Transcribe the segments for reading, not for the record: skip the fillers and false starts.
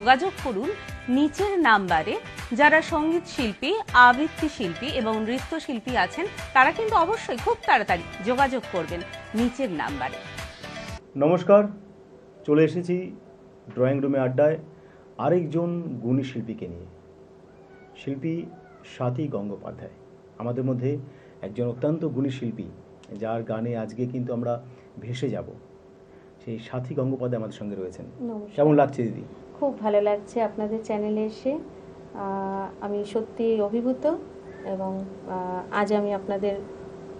যোগাযোগ করুন নিচের নাম্বারে। যারা সঙ্গীত শিল্পী, আবৃত্তি শিল্পী এবং নৃত্যশিল্পী আছেন তারা কিন্তু অবশ্যই খুব তাড়াতাড়ি যোগাযোগ করবেন নিচের নাম্বারে। নমস্কার, চলে এসেছি ড্রয়িং রুমে আড্ডায় আরেকজন গুণী শিল্পীকে নিয়ে। শিল্পী স্বাতী গঙ্গোপাধ্যায় আমাদের মধ্যে একজন অত্যন্ত গুণী শিল্পী, যার গানে আজকে কিন্তু আমরা ভেসে যাব। সেই স্বাতী গঙ্গোপাধ্যায় আমাদের সঙ্গে রয়েছেন। কেমন লাগছে দিদি? খুব ভালো লাগছে আপনাদের চ্যানেলে এসে। আমি সত্যি অভিভূত এবং আজ আমি আপনাদের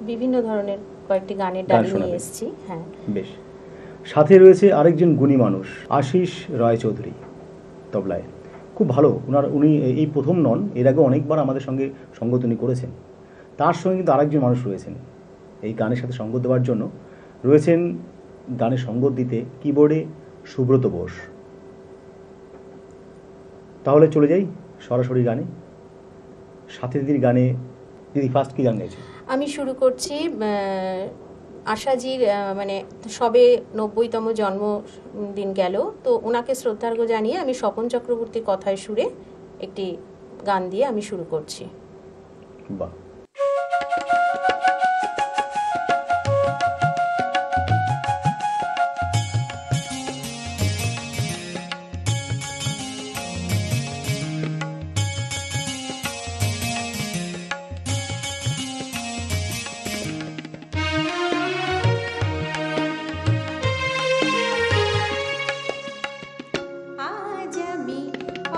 বিভিন্ন ধরনের কয়েকটি গানের ডালি নিয়ে এসেছি। হ্যাঁ, বেশ। সাথে রয়েছে আরেকজন গুণী মানুষ, আশিস রায়চৌধুরী তবলায়। খুব ভালো, উনি এই প্রথম নন, এর আগে অনেকবার আমাদের সঙ্গে সঙ্গত উনি করেছেন। তার সঙ্গে কিন্তু আরেকজন মানুষ রয়েছেন এই গানের সাথে সঙ্গত দেওয়ার জন্য। রয়েছেন গানে সঙ্গত দিতে কিবোর্ডে সুব্রত বোস। তাহলে চলে যাই সরাসরি গানে। সাথে দিদির গানে দিদি ফার্স্ট কি গান গেছে? আমি শুরু করছি আশাজির, মানে সবে 90তম জন্মদিন গেল, তো ওনাকে শ্রদ্ধার্ঘ জানিয়ে আমি স্বপন চক্রবর্তীর কথায় সুরে একটি গান দিয়ে আমি শুরু করছি। বাহ।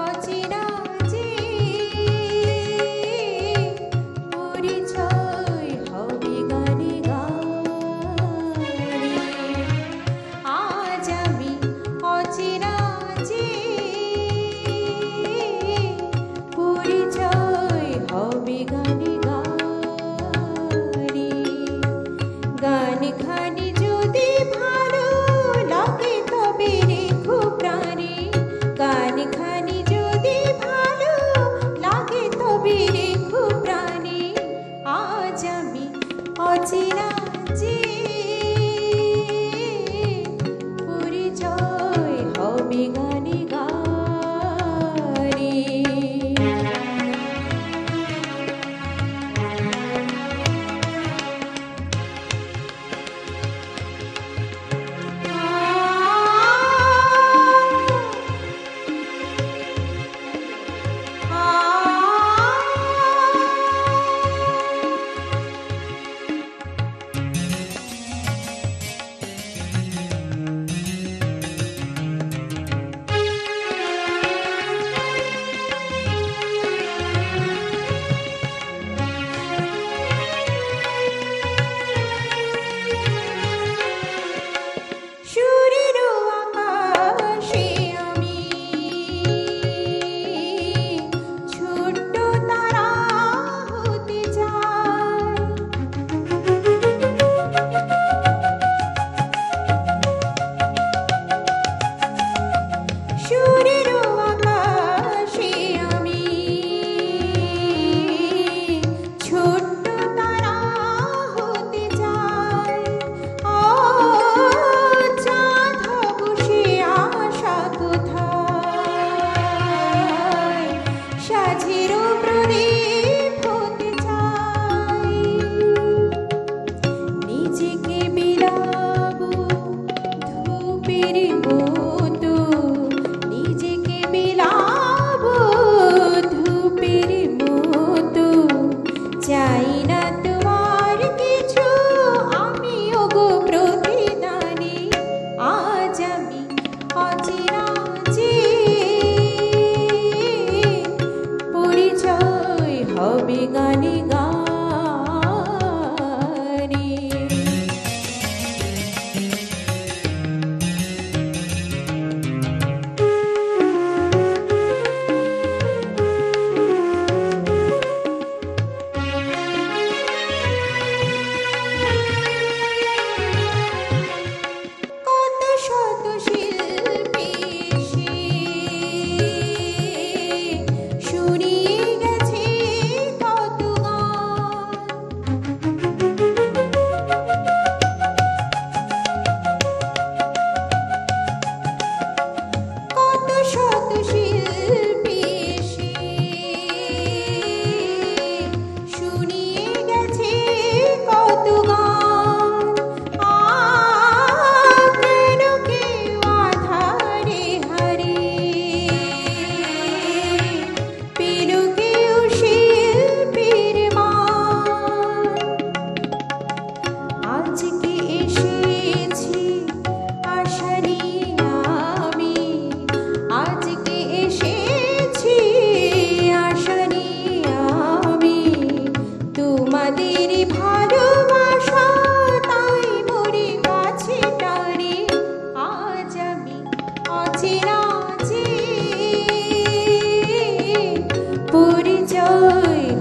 অচেনা যে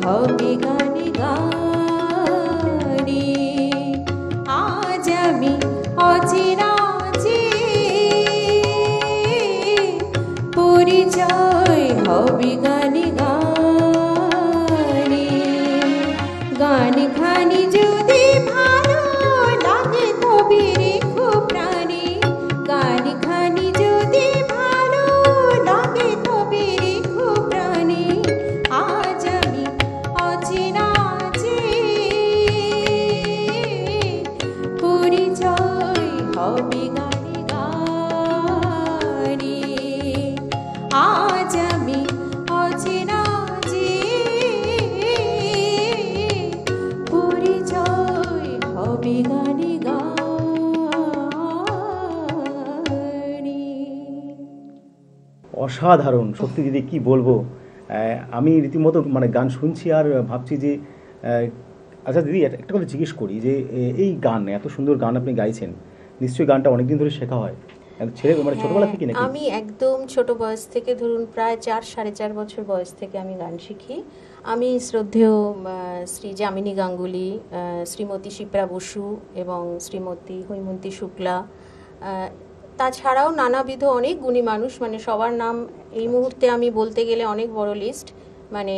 হবে গানে গানে, আজ আমি অচেনা যে পরিচয় হবে গানে গানে। গান খানি যদি ভালো লাগে তবে রেখো প্রাণে, গান খানি যদি ভালো লাগে তবে রেখো প্রাণে, আজ আমি অচেনা যে পরিচয় হবে গানে গানে, আজ আমি অচেনা যে পরিচয় হবে গানে গানে। অসাধারণ, সত্যি দিদি কি বলবো। আমি রীতিমতো মানে গান শুনছি আর ভাবছি যে আচ্ছা দিদি একটা কথা জিজ্ঞেস করি যে এই গান, এত সুন্দর গান আপনি গাইছেন, নিশ্চয়ই গানটা অনেকদিন ধরে শেখা হয় ছেলে মানে ছোটবেলা থেকে নাকি? আমি একদম ছোট বয়স থেকে, ধরুন প্রায় 4-4.5 বছর বয়স থেকে আমি গান শিখি। আমি শ্রদ্ধেয় শ্রী যামিনী গাঙ্গুলি, শ্রীমতী শিপ্রা বসু এবং শ্রীমতী হৈমন্তী শুক্লা, তাছাড়াও নানাবিধ অনেক গুণী মানুষ, মানে সবার নাম এই মুহূর্তে আমি বলতে গেলে অনেক বড় লিস্ট, মানে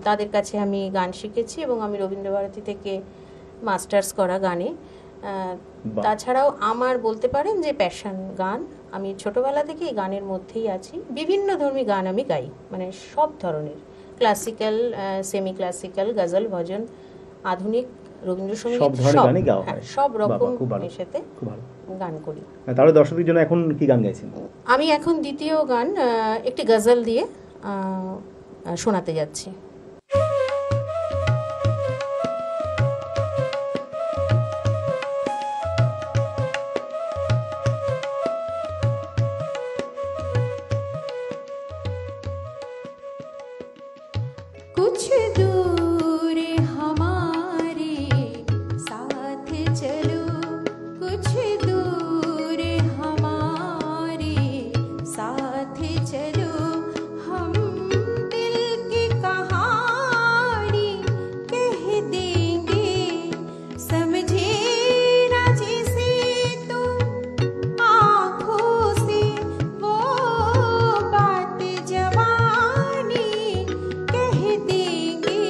তাদের কাছে আমি গান শিখেছি এবং আমি রবীন্দ্রভারতী থেকে মাস্টার্স করা গানে। তাছাড়াও আমার বলতে পারেন যে প্যাশন গান, আমি ছোটবেলা থেকে এই গানের মধ্যেই আছি। বিভিন্ন ধর্মী গান আমি গাই, মানে সব ধরনের, ক্লাসিক্যাল, সেমি ক্লাসিক্যাল, গজল, ভজন, আধুনিক, রবীন্দ্রসঙ্গীত, সব ধরনের গানই গাওয়া হয়, সব রকম খুব ভালো, সাথে খুব ভালো গান করি। তাহলে দর্শকদের জন্য এখন কি গান গাইছেন? আমি এখন দ্বিতীয় গান একটি গজল দিয়ে শোনাতে যাচ্ছি। कुछ दूर हमारे साथ चलो, कुछ दूर हमारे साथ चलो, हम दिल की कहानी कह देंगे, समझे ना जिसे तो आँखों से वो बात जवानी कह देंगे,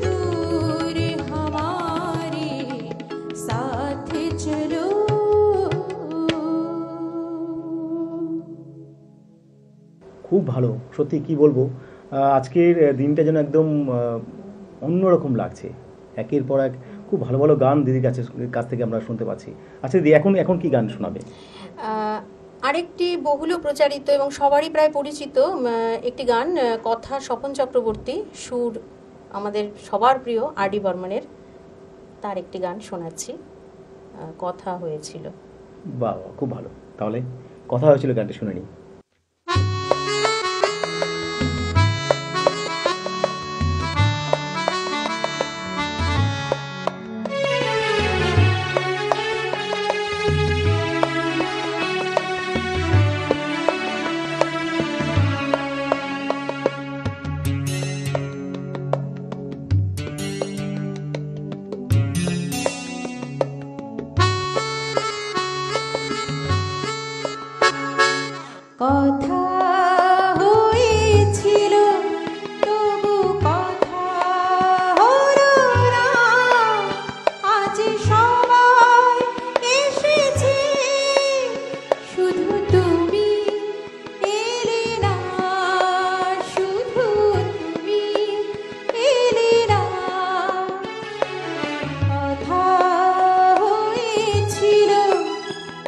दूर हमारे साथ चलो। খুব ভালো, সত্যি কি বলবো, আজকের দিনটা যেন একদম অন্যরকম লাগছে। একের পর এক খুব ভালো ভালো গান দিদির কাছ থেকে আমরা শুনতে পাচ্ছি। আচ্ছা দিদি, এখন কি গান শোনাবে? আরেকটি বহুল প্রচারিত এবং সবারই প্রায় পরিচিত একটি গান, কথা স্বপন চক্রবর্তী, সুর আমাদের সবার প্রিয় আর.ডি. বর্মনের, তার একটি গান শোনাচ্ছি, কথা হয়েছিল। বাহ, খুব ভালো, তাহলে কথা হয়েছিল গানটা শুনে নিই। কথা হয়েছিল তবু কথা হলো না, আজ সবাই এসেছে শুধু তুমি এলে না, শুধু তুমি এলে না। কথা হয়েছিল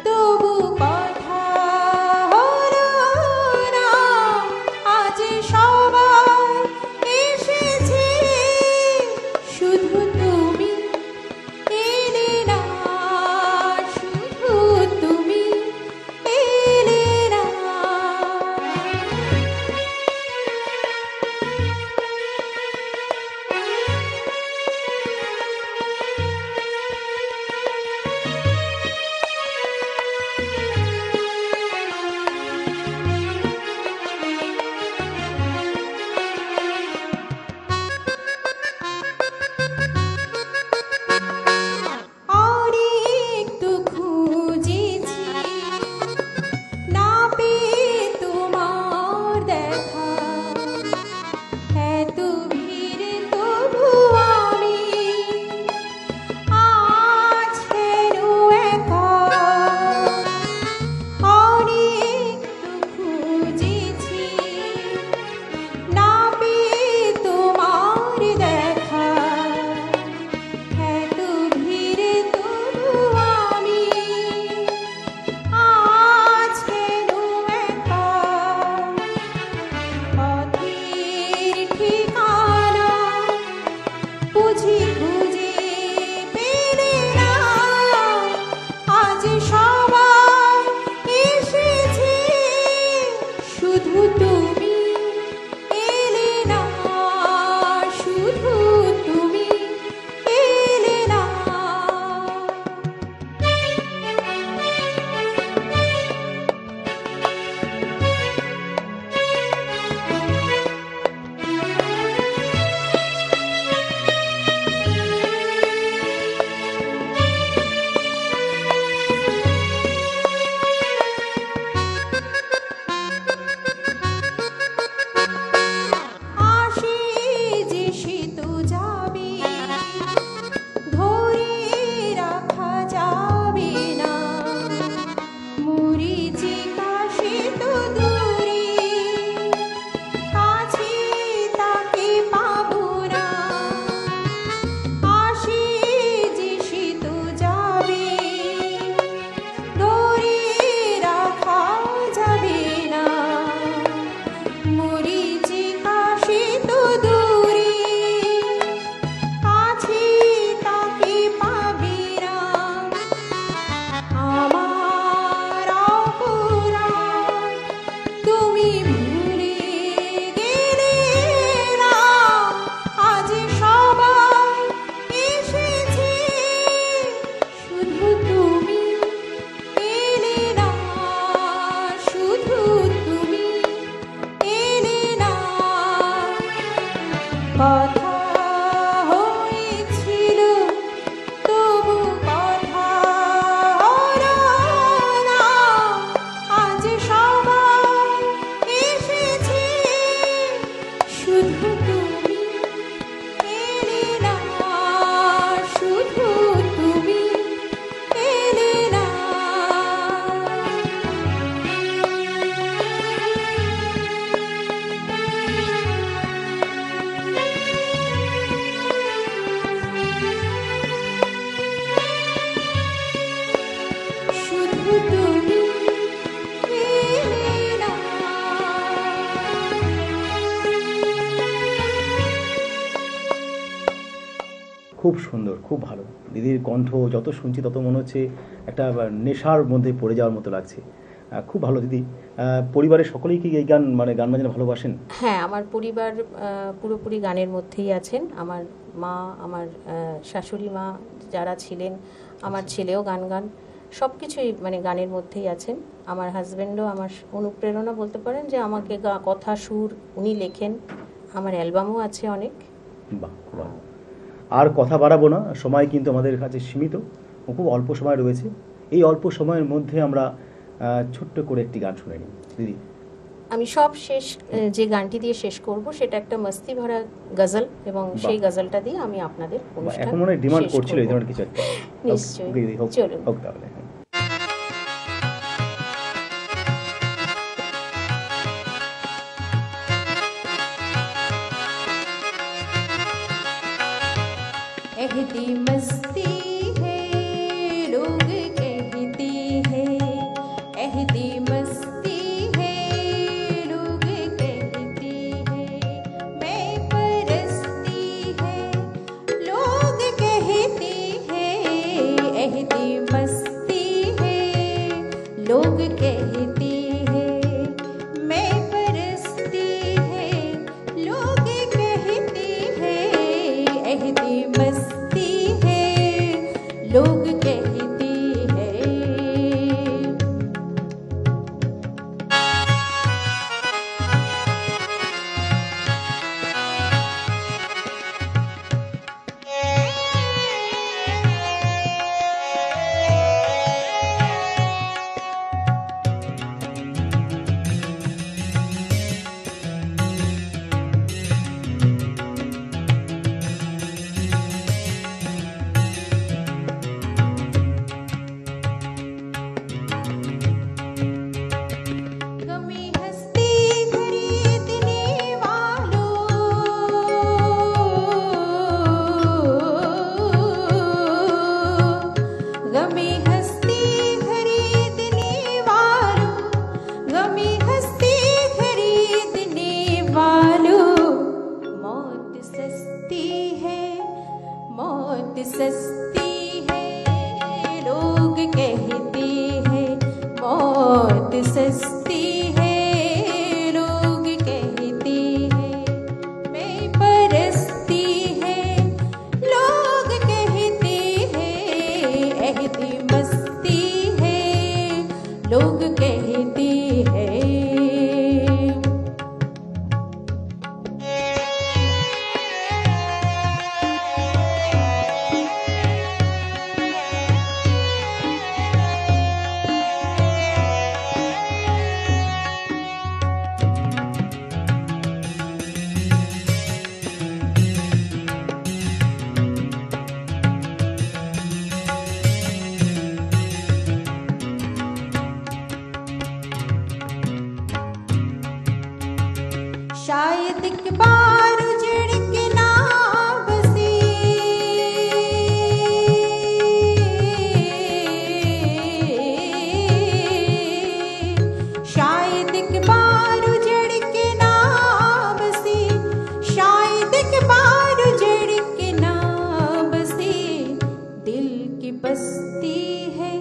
তবু কথা হলো না, আজ সবাই এসেছে শুধু তুমি এলে না, শুধু তুমি এলে না। অনেক তো খুঁজেছি না পেয়ে তোমার দেখা, এত ভিড় তবু আমি আজ কেন একা। অনেক তো খুঁজেছি না পেয়ে তোমার দেখা, এত ভিড় তবু আমি আজ কেন একা। পথের ঠিকানা বুঝি খুঁজে পেলে না, আজ সবাই এসেছে শুধু তুমি এলে না, শুধু তুমি এলে না। আসে যে সে তো যাবে, ধরে রাখা যাবে না, মরীচিকা সে তো দূরে, কাছে তাকে পাবো না। আসে যে সে তো যাবে, ধরে রাখা যাবে না, মরীচিকা সে তো দূরে, কাছে তাকে পাবে না। আমার অপরাধ তুমি ভুলে গেলে না, আজ সবাই এসেছে শুধু তুমি এলে না, শুধু তুমি এলে না। কথা হয়েছিল তবু কথা হলো না, আজ সবাই এসেছে শুধু তুমি খুব সুন্দর, খুব ভালো। দিদির কণ্ঠ যত শুনছি তত মনে হচ্ছে একটা নেশার মধ্যে পড়ে যাওয়ার মতো লাগছে। খুব ভালো দিদি। পরিবারের সকলেই কি এই গান মানে গান বাজনা ভালোবাসেন? হ্যাঁ, আমার পরিবার পুরোপুরি গানের মধ্যেই আছেন। আমার মা, আমার শাশুড়ি মা যারা ছিলেন, আমার ছেলেও গান সব কিছুই মানে গানের মধ্যেই আছেন। আমার হাজব্যান্ডও আমার অনুপ্রেরণা বলতে পারেন, যে আমাকে কথা সুর উনি লেখেন। আমার অ্যালবামও আছে অনেক। বাহ, খুব ভালো। আর কথা বাড়াবো না, সময় কিন্তু আমাদের কাছে সীমিত, খুব অল্প সময় রয়েছে। এই অল্প সময়ের মধ্যে আমরা ছোট্ট করে একটি গান শুনে নিই দিদি। আমি সব শেষ যে গানটি দিয়ে শেষ করব সেটা একটা মস্তি ভরা গজল, এবং সেই গজলটা দিয়ে আমি আপনাদের অনুষ্ঠান এখন মনে হয় ডিমান্ড শেষ করছিল এই করব। ধরনের কিছু একটা। নিশ্চয়ই, দিদি হোক, চলুন। হোক তাহলে। एहदी मस्ती है लोग कहते हैं, एहदी मस्ती है लोग कहते हैं, मैं परस्ती है लोग कहते हैं, एहदी मस्ती है लोग कहते हैं, मैं परस्ती है लोग कहते हैं, एहदी मस्ती है लोग कहते हैं। गमी हस्ती खरीदने वालों, गमी हस्ती खरीदने वालों, गमी हस्ती खरीदने वालों, मौत सस्ती है, मौत सस्ती है लोग कहते हैं, मौत सस्ती है लोग कहते हैं, मैं परस्ती है लोग कहते हैं, एहदी मस्ती है लोग कहते हैं। शायद एक बार उजड़ के ना बसे, शायद एक बार उजड़ के ना बसे, शायद एक बार उजड़ के ना बसे, दिल की बस्ती है,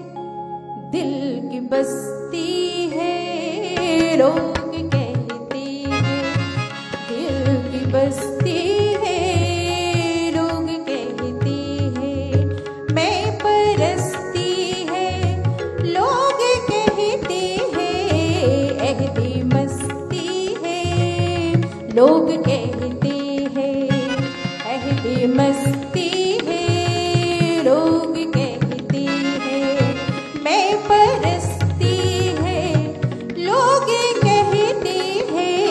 दिल की बस्ती है लोग कहते हैं, दिल की बस्ती है लोग कहते हैं, मैं परस्ती है लोग कहते हैं, एहदी मस्ती है लोग कहते हैं, एहदी मस्ती है लोग कहते हैं, मैं परस्ती है लोग कहते हैं,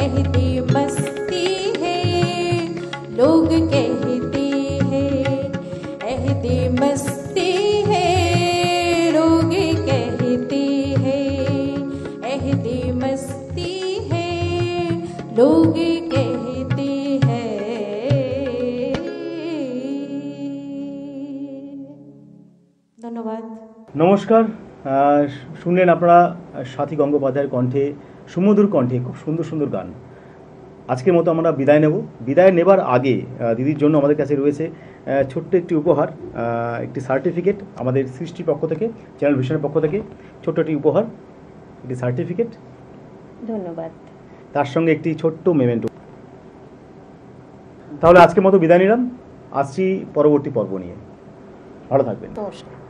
एहदी मस्ती है लोग कहते हैं, एहदी मस्ती है लोग कहते हैं, एहदी मस्ती है लोग कहते हैं। ধন্যবাদ। নমস্কার। শুনলেন আপনারা সাথী গঙ্গোপাধ্যায়ের কণ্ঠে, সুমধুর কণ্ঠে খুব সুন্দর সুন্দর গান। আজকের মতো আমরা বিদায় নেব। বিদায় নেবার আগে দিদির জন্য আমাদের কাছে রয়েছে ছোট্ট একটি উপহার, একটি সার্টিফিকেট আমাদের সৃষ্টির পক্ষ থেকে, চ্যানেল ভিশনের পক্ষ থেকে ছোট্ট একটি উপহার, একটি সার্টিফিকেট, ধন্যবাদ। তার সঙ্গে একটি ছোট্ট মেমেন্টো। তাহলে আজকের মতো বিদায় নিলাম, আসছি পরবর্তী পর্ব নিয়ে। ভালো থাকবেন। নমস্কার।